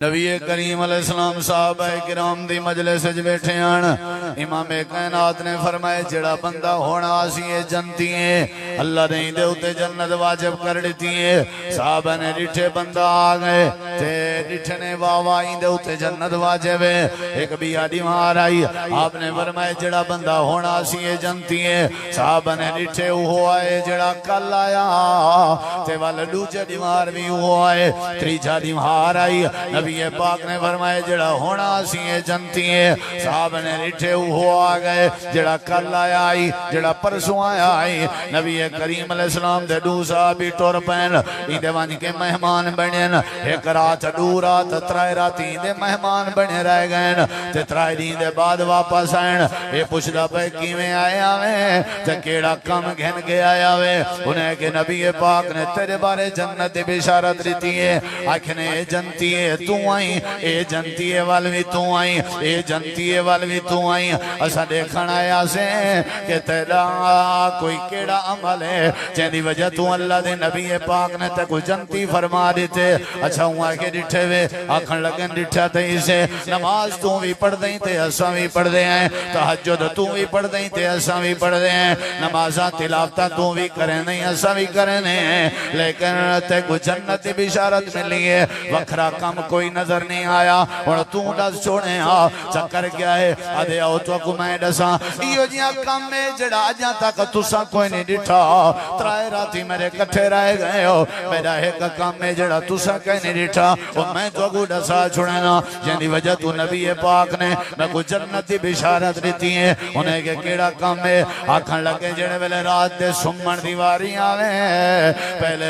نبی کریم علیہ السلام صحابہ کرام دی مجلس وچ بیٹھے ہن امام کائنات نے فرمایا جڑا بندہ ہونا سی جنتی ہے اللہ نے دے اوتے جنت واجب کر دتی ہے صحابہ نے ڈٹھے بندہ آ گئے تے ڈٹھنے واہ واہ دے اوتے جنت واجب ہے ایک بیادی مار آئی آپ نے فرمایا جڑا بندہ ہونا سی جنتی ہے صحابہ نے ڈٹھے وہ آئے جڑا کل آیا تے والا دوجا دیوار بھی وہ آئے تیجا دیوار آئی نبی پاک نے فرمایا جڑا ہونا سی جنتی ہے صاحب نے رٹھے ہو آ گئے جڑا کل آیا آئی جڑا پرسوں آیا آئی نبی کریم علیہ السلام دے دو صحابی ٹور پین ایندے وانج کے مہمان بنین ایک رات دو رات ترائے رات ایندے مہمان بنے رہ گئے تے ترائے دین دے بعد واپس آئین اے پوچھدا پے کیویں آیا وے تے کیڑا کم گھن کے آیا وے انہیں کہ نبی پاک نے تیرے بارے جنت دی بشارت دیتی ہے آکھنے جنتی ہے تو آئیں اے جنتی ہے والوی تو آئیں اے جنتی ہے والوی تو آئیں اسا دیکھنا آیا سے کہ تیرا کوئی کیڑا عمل ہے جہنی وجہ تو اللہ دے نبی پاک نے تے کوئی جنتی فرما دیتے اچھا ہوں آگے ڈٹھے وے آکھن لگن ڈٹھا تے اسے نماز تو بھی پڑھ دیں تے اسا بھی پڑھ دیں ہیں تحجد تو بھی پڑھ دیں تے اسا بھی پڑھ دیں ہیں نمازہ تلاوتہ تو بھی کریں نہیں اسا بھی کریں ہیں لیکن تے کوئی جنت بشارت ملی ہے وکھرا کم کوئی نظر نہیں آیا اور تو ڈس چھوڑے ہاں چکر کیا ہے آدھے آؤ تو کو میں ڈساں یہ جیاں کم میں جڑا جاں تک تسا کوئی نہیں ڈٹھا ترائے راتی میرے کٹھے رہ گئے ہو میرا ایک کم میں جڑا تسا کوئی نہیں ڈٹھا اور میں تو کو ڈسا چھوڑے نا جنہی وجہ تو نبی پاک نے میں کو جنتی بشارت دیتی ہیں انہیں کہ کیڑا کم ہے آکھن لگے جڑے ویلے رات دے سمن دیواری آویں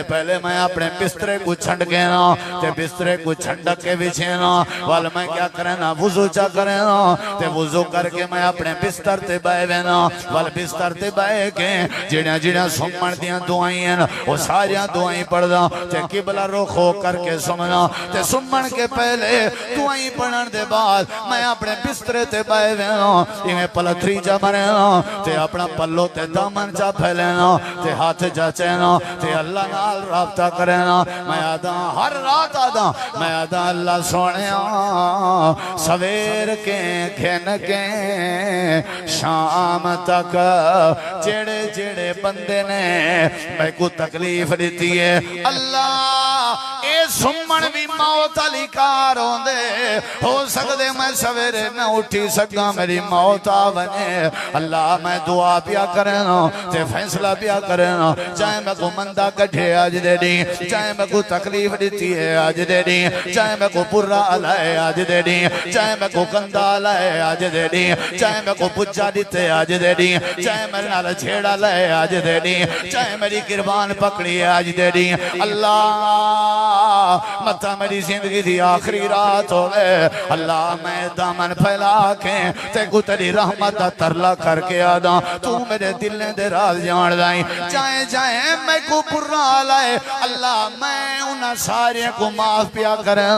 پہلے میں اپنے بسترے کو چھنڈ گئے نا تے بسترے کو چھنڈک کے بچھے نا والا میں کیا کریں نا وضو چا کریں نا تے وضو کر کے میں اپنے بستر تے بائے وینا والا بستر تے بائے کے جڑیاں سمن دیاں دعائیں ہیں وہ ساریاں دعائیں پڑھ دا تے قبلہ رخ ہو کر کے سمنا تے سمن کے پہلے دعائیں پڑھن دے بعد میں اپنے بستر تے بائے وینا یہ میں پلتری جا مرے نا تے اپنا پلو تے دامن جا پھیلے نا تے ہاتھ جا چینا تے اللہ نال رابطہ کرے نا میں آدھا ہر رات آدھا میں آدھا اللہ سونے سویر کے گھن کے شام تک جڑے جڑے بندے نے میں کو تکلیف دیتی ہے اللہ اے سمن بھی موت علی کار ہوندے ہو سکتے میں سویرے نہ اٹھی سکا میری موت آونے اللہ میں دعا پیا کرنا تے فیصلہ پیا کرنا چاہے میں کو مندہ کٹھے آج دے دی چاہے میں کو تکلیف دیتی ہے آج دے دی چاہے میں کو پورا علائے آج دے دی چاہے میں کو گندہ علائے آج دے دی چاہے میں کو پچھا دیتے آج دے دی چاہے میرے نال چھیڑا لائے آج دے دی چاہے میری قربان پکڑی آج دے دی اللہ مطا میری زندگی دی آخری رات ہوئے اللہ میں دامن پھیلا کے تے کو تیری رحمت ترلا کر کے آدھا تو میرے دل نے دے راز جان دائیں جائیں میں کو پورا لائے اللہ میں انہاں سارے کو معاف پیا کریں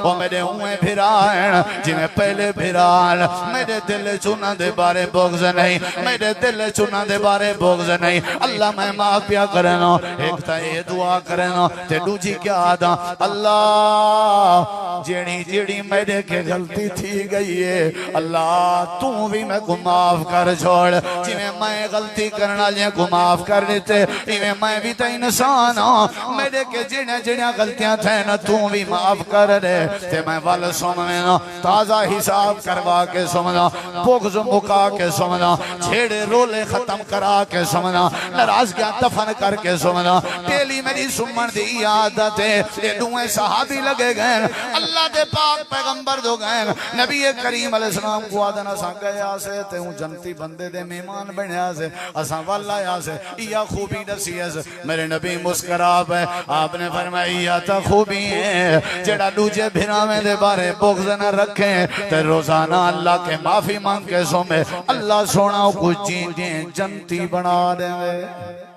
وہ میرے ہوئے بھرائیں جنہیں پہلے بھرائیں میرے دل چنا دے بارے بغض نہیں میرے دل چنا دے بارے بغض نہیں اللہ میں معاف پیا کریں ایک تا یہ دعا کریں تے دوجی کیا آدھا اللہ جیڑی میرے کے غلطی تھی گئی ہے اللہ تو بھی میں کو معاف کر چھوڑ جنہیں میں غلطی کرنا لیں کو معاف کر دیتے جنہیں میں بھی تا انسان ہوں میرے کے جڑیاں غلطیاں تھے نا تو بھی معاف کر دے تے میں وال سمنا تازہ حساب کروا کے سمنا بغض مکا کے سمنا چھیڑے رولے ختم کرا کے سمنا ناراضگیاں دفن کر کے سمنا تیلی میری سمن دی عادت ہے یہ دوئے صحابی لگے گئے اللہ دے پاک پیغمبر دو گئے نبی کریم علیہ السلام کو آدھنا سا گیا سے تے ہوں جنتی بندے دے میمان بنیا سے اساں والا یا سے یا خوبی نسی ہے میرے نبی مسکراب ہے آپ نے فرمائی یا تا خوبی ہے جڑا دوجے بھرامے دے بارے بغض نہ رکھیں تے روزانہ اللہ کے معافی مانگ کے سو میں اللہ سونا کو چیزیں جنتی بنا دے